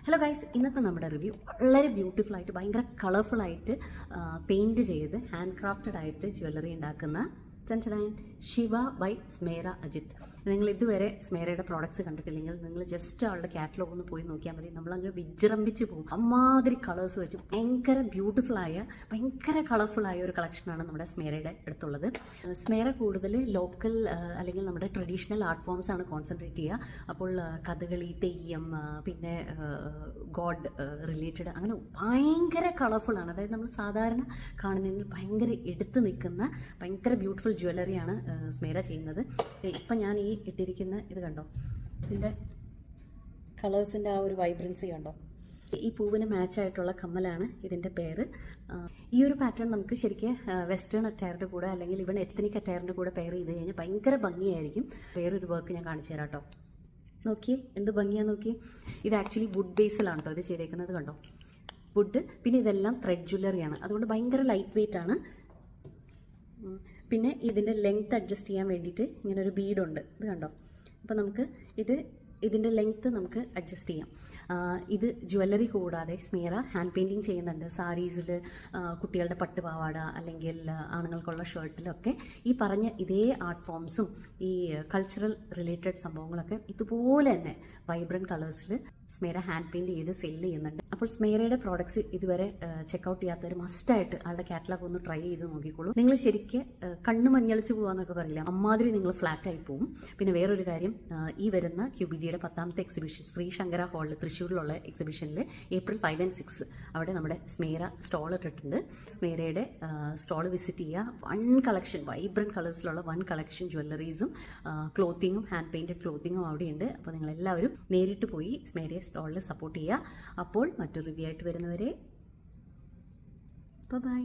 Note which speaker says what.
Speaker 1: Hello guys, ഇന്നത്തെ നമ്മുടെ review വളരെ ബ്യൂട്ടിഫുൾ ആയിട്ട് ഭയങ്കര കളർഫുൾ ആയിട്ട് പെയിൻറ് ചെയ്ത് ഹാൻഡ് ക്രാഫ്റ്റഡ് ആയിട്ട് ജ്വല്ലറി ഉണ്ടാക്കുന്ന ശിവ ബൈ സ്മേര അജിത്ത്. നിങ്ങൾ ഇതുവരെ സ്മേരയുടെ പ്രോഡക്ട്സ് കണ്ടിട്ടില്ലെങ്കിൽ നിങ്ങൾ ജസ്റ്റ് അവളുടെ കാറ്റലോഗ് ഒന്ന് പോയി നോക്കിയാൽ മതി. നമ്മളങ്ങ് വിജൃംഭിച്ച് പോകും. അമ്മാതിരി കളേഴ്സ് വെച്ച് ഭയങ്കര ബ്യൂട്ടിഫുള്ളായ ഭയങ്കര കളർഫുള്ളായ ഒരു കളക്ഷനാണ് നമ്മുടെ സ്മേരയുടെ അടുത്തുള്ളത്. സ്മേര കൂടുതൽ ലോക്കൽ അല്ലെങ്കിൽ നമ്മുടെ ട്രഡീഷണൽ ആർട്ട് ഫോംസ് ആണ് കോൺസെൻട്രേറ്റ് ചെയ്യുക. അപ്പോൾ കഥകളി, തെയ്യം, പിന്നെ ഗോഡ് റിലേറ്റഡ് അങ്ങനെ ഭയങ്കര കളർഫുള്ളാണ്. അതായത് നമ്മൾ സാധാരണ കാണുന്നതിൽ ഭയങ്കര എടുത്ത് നിൽക്കുന്ന ഭയങ്കര ബ്യൂട്ടിഫുൾ ജ്വല്ലറിയാണ് സ്മേര ചെയ്യുന്നത്. ഇപ്പം ഞാൻ ഈ ഇട്ടിരിക്കുന്ന ഇത് കണ്ടോ, ഇതിൻ്റെ കളേഴ്സിൻ്റെ ആ ഒരു വൈബ്രൻസി കണ്ടോ. ഈ പൂവിന് മാച്ചായിട്ടുള്ള കമ്മലാണ് ഇതിൻ്റെ പേര്. ഈ ഒരു പാറ്റേൺ നമുക്ക് ശരിക്കും വെസ്റ്റേൺ അറ്റയറിൻ്റെ കൂടെ അല്ലെങ്കിൽ ഇവൻ എത്നിക് അറ്റയറിൻ്റെ കൂടെ പെയർ ചെയ്ത് കഴിഞ്ഞാൽ ഭയങ്കര ഭംഗിയായിരിക്കും. വേറൊരു വർക്ക് ഞാൻ കാണിച്ചു തരാം കേട്ടോ. നോക്കിയേ എന്ത് ഭംഗിയാന്ന് നോക്കിയേ. ഇത് ആക്ച്വലി വുഡ് ബേസിലാണ് കേട്ടോ ഇത് ചെയ്തേക്കുന്നത്. കണ്ടോ, വുഡ്. പിന്നെ ഇതെല്ലാം ത്രെഡ് ജ്വല്ലറിയാണ്, അതുകൊണ്ട് ഭയങ്കര ലൈറ്റ് വെയിറ്റ് ആണ്. പിന്നെ ഇതിൻ്റെ ലെങ്ത് അഡ്ജസ്റ്റ് ചെയ്യാൻ വേണ്ടിയിട്ട് ഇങ്ങനെ ഒരു ബീഡുണ്ട്, ഇത് കണ്ടോ. അപ്പോൾ നമുക്ക് ഇതിൻ്റെ ലെങ്ത്ത് നമുക്ക് അഡ്ജസ്റ്റ് ചെയ്യാം. ഇത് ജ്വല്ലറി കൂടാതെ സ്മേര ഹാൻഡ് പെയിൻറ്റിങ് ചെയ്യുന്നുണ്ട്. സാരീസിൽ, കുട്ടികളുടെ പട്ടുപാവാട അല്ലെങ്കിൽ ആണുങ്ങൾക്കുള്ള ഷർട്ടിലൊക്കെ ഈ പറഞ്ഞ ഇതേ ആർട്ട് ഫോംസും ഈ കൾച്ചറൽ റിലേറ്റഡ് സംഭവങ്ങളൊക്കെ ഇതുപോലെ തന്നെ വൈബ്രൻറ്റ് കളേഴ്സിൽ സ്മേര ഹാൻഡ് പെയിൻറ്റ് ചെയ്ത് സെയിൽ ചെയ്യുന്നുണ്ട്. അപ്പോൾ സ്മേരയുടെ പ്രോഡക്ട്സ് ഇതുവരെ ചെക്കൗട്ട് ചെയ്യാത്തവർ മസ്റ്റായിട്ട് ആളുടെ കാറ്റലോഗ് ഒന്ന് ട്രൈ ചെയ്ത് നോക്കിക്കോളൂ. നിങ്ങൾ ശരിക്കും കണ്ണ് മഞ്ഞളിച്ച് പോകാമെന്നൊക്കെ പറയില്ല, അമ്മാതിരി നിങ്ങൾ ഫ്ലാറ്റായി പോകും. പിന്നെ വേറൊരു കാര്യം, ഈ വരുന്ന QBGയുടെ 10ാമത്തെ എക്സിബിഷൻ ശ്രീശങ്കര ഹാളിൽ തൃശ്ശൂരിലുള്ള എക്സിബിഷനിൽ April 5 and 6 അവിടെ നമ്മുടെ സ്മേര സ്റ്റോൾ ഇട്ടിട്ടുണ്ട്. സ്മേരയുടെ സ്റ്റോൾ വിസിറ്റ് ചെയ്യുക. വൺ കളക്ഷൻ വൈബ്രൻറ്റ് കളേഴ്സിലുള്ള വൺ കളക്ഷൻ ജ്വല്ലറീസും ക്ലോത്തിങ്ങും ഹാൻഡ് പെയിൻറ്റഡ് ക്ലോത്തിങ്ങും അവിടെയുണ്ട്. അപ്പോൾ നിങ്ങളെല്ലാവരും നേരിട്ട് പോയി സ്മേരയെ സ്റ്റോളിൽ സപ്പോർട്ട് ചെയ്യുക. അപ്പോൾ മറ്റൊരു റിവ്യൂ ആയിട്ട് വരുന്നവരെ ബൈ.